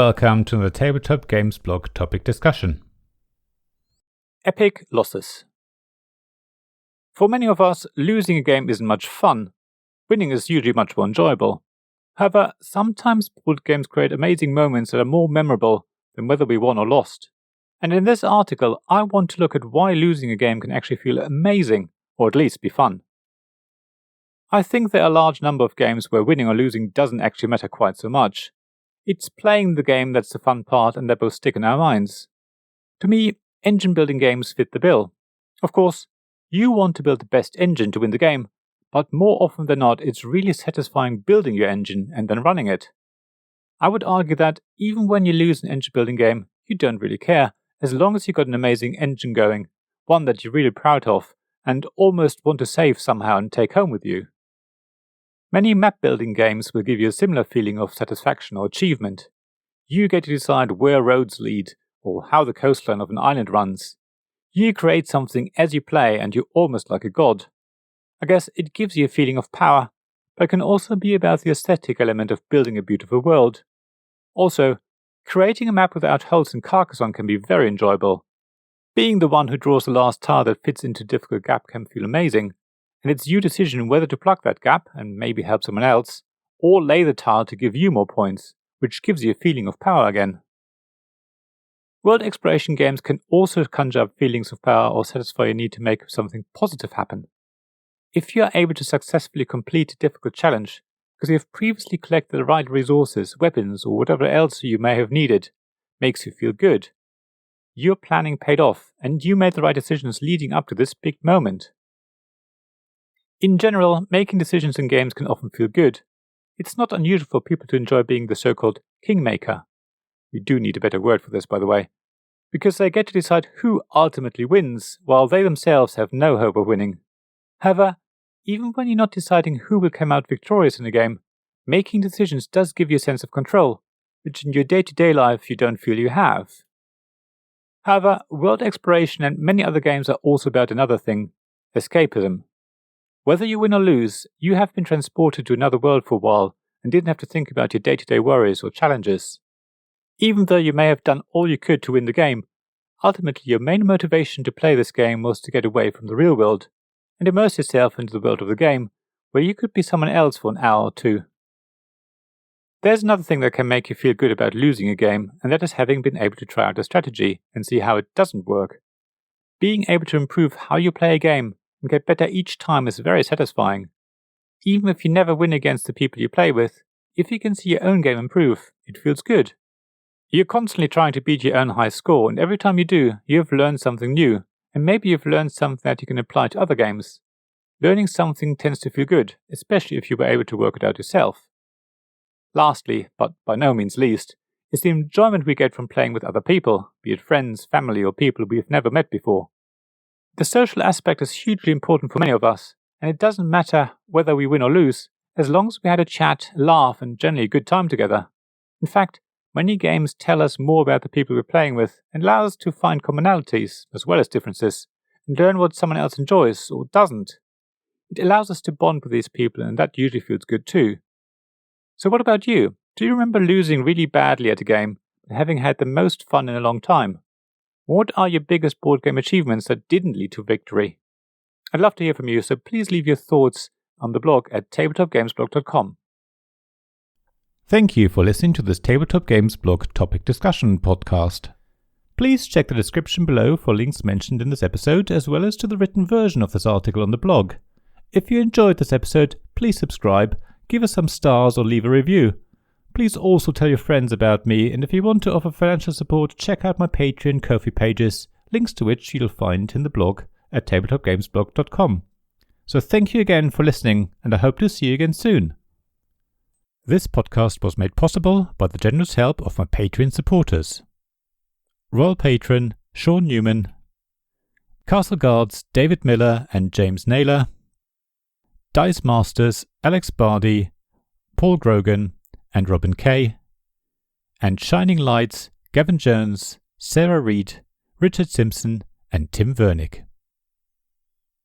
welcome to the Tabletop Games blog topic discussion. Epic losses. For many of us, losing a game isn't much fun. Winning is usually much more enjoyable. However, sometimes board games create amazing moments that are more memorable than whether we won or lost. And in this article, I want to look at why losing a game can actually feel amazing, or at least be fun. I think there are a large number of games where winning or losing doesn't actually matter quite so much. It's playing the game that's the fun part, and they both stick in our minds. To me, engine building games fit the bill. Of course, you want to build the best engine to win the game, but more often than not, it's really satisfying building your engine and then running it. I would argue that even when you lose an engine building game, you don't really care, as long as you've got an amazing engine going, one that you're really proud of, and almost want to save somehow and take home with you. Many map building games will give you a similar feeling of satisfaction or achievement. You get to decide where roads lead, or how the coastline of an island runs. You create something as you play and you're almost like a god. I guess it gives you a feeling of power, but it can also be about the aesthetic element of building a beautiful world. Also, creating a map without holes in Carcassonne can be very enjoyable. Being the one who draws the last tile that fits into a difficult gap can feel amazing, and it's your decision whether to plug that gap and maybe help someone else, or lay the tile to give you more points, which gives you a feeling of power again. World exploration games can also conjure up feelings of power or satisfy your need to make something positive happen. If you are able to successfully complete a difficult challenge, because you have previously collected the right resources, weapons, or whatever else you may have needed, makes you feel good. Your planning paid off, and you made the right decisions leading up to this big moment. In general, making decisions in games can often feel good. It's not unusual for people to enjoy being the so-called kingmaker. We do need a better word for this, by the way. Because they get to decide who ultimately wins, while they themselves have no hope of winning. However, even when you're not deciding who will come out victorious in a game, making decisions does give you a sense of control, which in your day-to-day life you don't feel you have. However, world exploration and many other games are also about another thing: escapism. Whether you win or lose, you have been transported to another world for a while and didn't have to think about your day-to-day worries or challenges. Even though you may have done all you could to win the game, ultimately your main motivation to play this game was to get away from the real world and immerse yourself into the world of the game, where you could be someone else for an hour or two. There's another thing that can make you feel good about losing a game, and that is having been able to try out a strategy and see how it doesn't work. Being able to improve how you play a game and get better each time is very satisfying. Even if you never win against the people you play with, if you can see your own game improve, it feels good. You're constantly trying to beat your own high score, and every time you do, you have learned something new, and maybe you've learned something that you can apply to other games. Learning something tends to feel good, especially if you were able to work it out yourself. Lastly, but by no means least, is the enjoyment we get from playing with other people, be it friends, family, or people we've never met before. The social aspect is hugely important for many of us, and it doesn't matter whether we win or lose, as long as we had a chat, laugh, and generally a good time together. In fact, many games tell us more about the people we're playing with and allow us to find commonalities as well as differences, and learn what someone else enjoys or doesn't. It allows us to bond with these people, and that usually feels good too. So what about you? Do you remember losing really badly at a game, but having had the most fun in a long time? What are your biggest board game achievements that didn't lead to victory? I'd love to hear from you, so please leave your thoughts on the blog at tabletopgamesblog.com. Thank you for listening to this Tabletop Games blog topic discussion podcast. Please check the description below for links mentioned in this episode, as well as to the written version of this article on the blog. If you enjoyed this episode, please subscribe, give us some stars, or leave a review. Please also tell your friends about me, and if you want to offer financial support, check out my Patreon and Ko-fi pages, links to which you'll find in the blog at tabletopgamesblog.com. So thank you again for listening, and I hope to see you again soon. This podcast was made possible by the generous help of my Patreon supporters: Royal Patron Sean Newman, Castle Guards David Miller and James Naylor, Dice Masters Alex Bardi, Paul Grogan, and Robin Kay, and Shining Lights Gavin Jones, Sarah Reed, Richard Simpson, and Tim Vernick.